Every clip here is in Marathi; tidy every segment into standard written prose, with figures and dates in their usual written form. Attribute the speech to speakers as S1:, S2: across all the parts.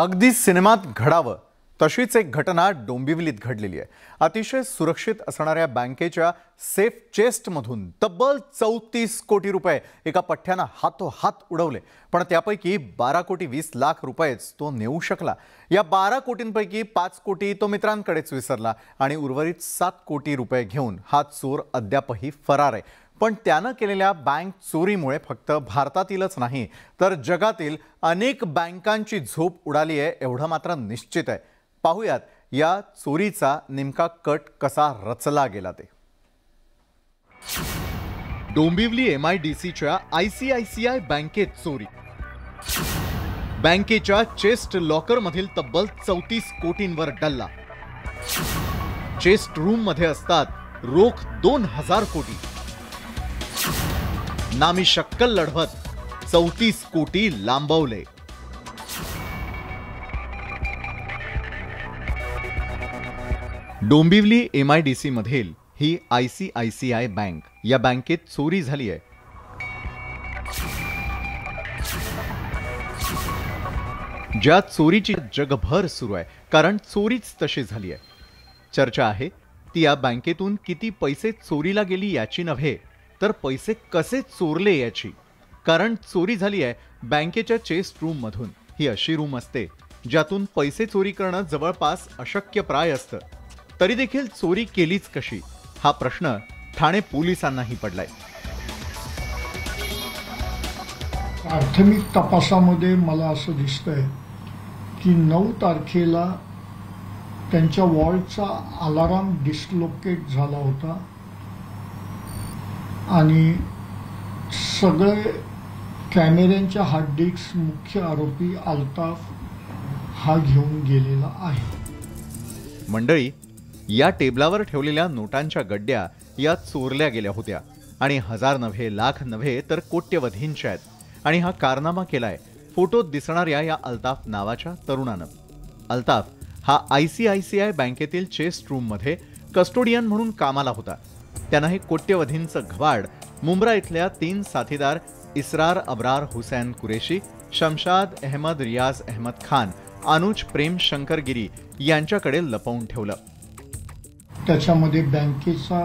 S1: अगदी सिनेमात घडावं तशीच एक घटना डोंबिवलीत घडलेली आहे। अतिशय सुरक्षित असणाऱ्या बँकेच्या सेफ चेस्टमधून तब्बल 34 कोटी रुपये एका पठ्ठ्याने हातोहात उडवले, पण त्यापैकी 12 कोटी 20 लाख रुपयेच तो नेऊ शकला। या 12 कोटींपैकी 5 कोटी तो मित्रांकडेच विसरला आणि उर्वरित 7 कोटी रुपये घेऊन हा चोर अद्यापही फरार आहे। पण त्याने केलेल्या बँक चोरीमुळे फक्त भारतातीलच नाही तर जगातील अनेक बँकांची झोप उडाली आहे एवढं मात्र निश्चित आहे। पाहूयात या चोरीचा नेमका कट कसा रचला गेला ते। डोंबिवली MIDCच्या ICICI बँकेत चोरी। बँकेच्या चेस्ट लॉकर मधील तब्बल 34 कोटींवर डल्ला। चेस्ट रूम मध्ये असतात रोख 2000 कोटी। नामी शक्कल लढवत 34 कोटी लांबवले। डोंबिवली MIDC मधील ही ICICI बँक, या बँकेत चोरी झाली आहे। ज्या चोरीची जगभर सुरू आहे, कारण चोरीच तशी झाली आहे। चर्चा आहे ती या बँकेतून किती पैसे चोरीला गेली याची नव्हे तर पैसे कसे चोरले याची। कारण चोरी झाली आहे बँकेच्या चेस्ट रूम मधून। ही अशी रूम असते ज्यातून पैसे चोरी करणं जवळपास अशक्यप्राय असतं। तरी देखील चोरी केलीच कशी हा प्रश्न ठाणे पोलिसांनाही पडलाय।
S2: प्राथमिक तपासामध्ये मला असं दिसतंय की 9 तारखेला त्यांच्या वॉल्टचा अलार्म डिस्लोकेट झाला होता आणि सगळे कॅमेऱ्यांच्या हार्ड डिस्क मुख्य आरोपी अल्ताफ हा घेऊन गेलेला आहे।
S1: मंडळी, या टेबलावर ठेवलेल्या नोटांच्या गड्ड्या या चोरल्या गेल्या होत्या आणि हजार नव्हे, लाख नव्हे तर कोट्यवधींच्या आहेत। आणि हा कारनामा केलाय फोटोत दिसणाऱ्या या अल्ताफ नावाच्या तरुणानं। अल्ताफ हा ICICI बँकेतील चेस्ट रूम मध्ये कस्टोडियन म्हणून कामाला होता। त्यानं हे कोट्यवधींचं घवाड मुंब्रा इथल्या 3 साथीदार इसरार अब्रार हुसैन कुरेशी, शमशाद अहमद रियाज अहमद खान, अनुज प्रेम शंकर गिरी यांच्याकडे लपवून ठेवलं।
S2: त्याच्यामध्ये बँकेचा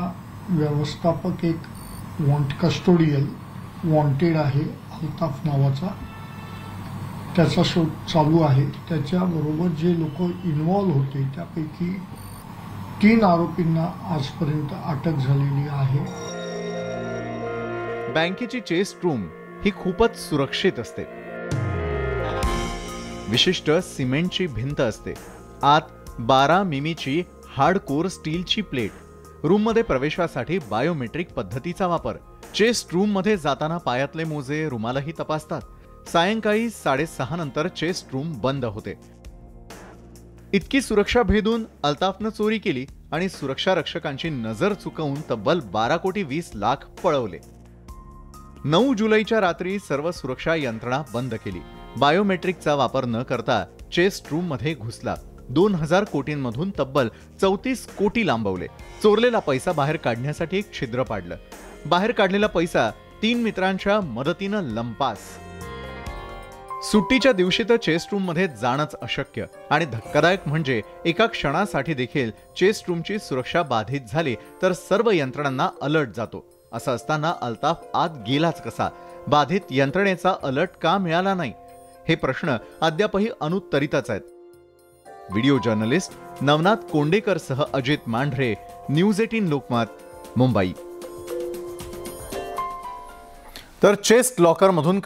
S2: व्यवस्थापक एक कस्टोडियन वॉन्टेड आहे अल्ताफ नावाचा, त्याचा शोध चालू आहे। त्याच्याबरोबर जे लोक इन्व्हॉल्व होते त्यापैकी 3 आरोपींना आजपर्यंत अटक झालेली आहे।
S1: बँकेची चेस्ट रूम ही खूपच सुरक्षित असते। विशिष्ट सिमेंटची भिंत असते, आत 12 मिमीची हार्डकोर स्टीलची प्लेट। रूम मध्ये प्रवेशासाठी बायोमेट्रिक पद्धतीचा वापर। चेस्ट रूम मध्ये जाताना पायातले मोजे, रुमालही तपासतात। सायंकाळी 6:30 नंतर चेस्ट रूम बंद होते। इतकी सुरक्षा भेदून अल्ताफनं चोरी केली आणि सुरक्षा रक्षकांची नजर चुकवून तब्बल 12 कोटी 20 लाख पळवले। 9 जुलैच्या रात्री सर्व सुरक्षा यंत्रणा बंद केली। बायोमेट्रिकचा वापर न करता चेस्ट रूम मध्ये घुसला। 2000 कोटींमधून तब्बल 34 कोटी लांबवले। चोरलेला पैसा बाहेर काढण्यासाठी एक छिद्र पाडलं। बाहेर काढलेला पैसा 3 मित्रांच्या मदतीनं लंपास। सुट्टीच्या दिवशी तर चेस्ट रूम मध्ये जाणंच अशक्य आणि धक्कादायक म्हणजे एका क्षणासाठी देखील चेस्ट रूमची सुरक्षा बाधित झाली तर सर्व यंत्रणांना अलर्ट जातो। असं असताना अल्ताफ आत गेलाच कसा? बाधित यंत्रणेचा अलर्ट का मिळाला नाही? हे प्रश्न अद्यापही अनुत्तरितच आहेत। व्हिडिओ जर्नलिस्ट नवनाथ कोंडेकर सह अजित मांढरे, न्यूज 18 लोकमत, मुंबई। तर चेस्ट लॉकर मधून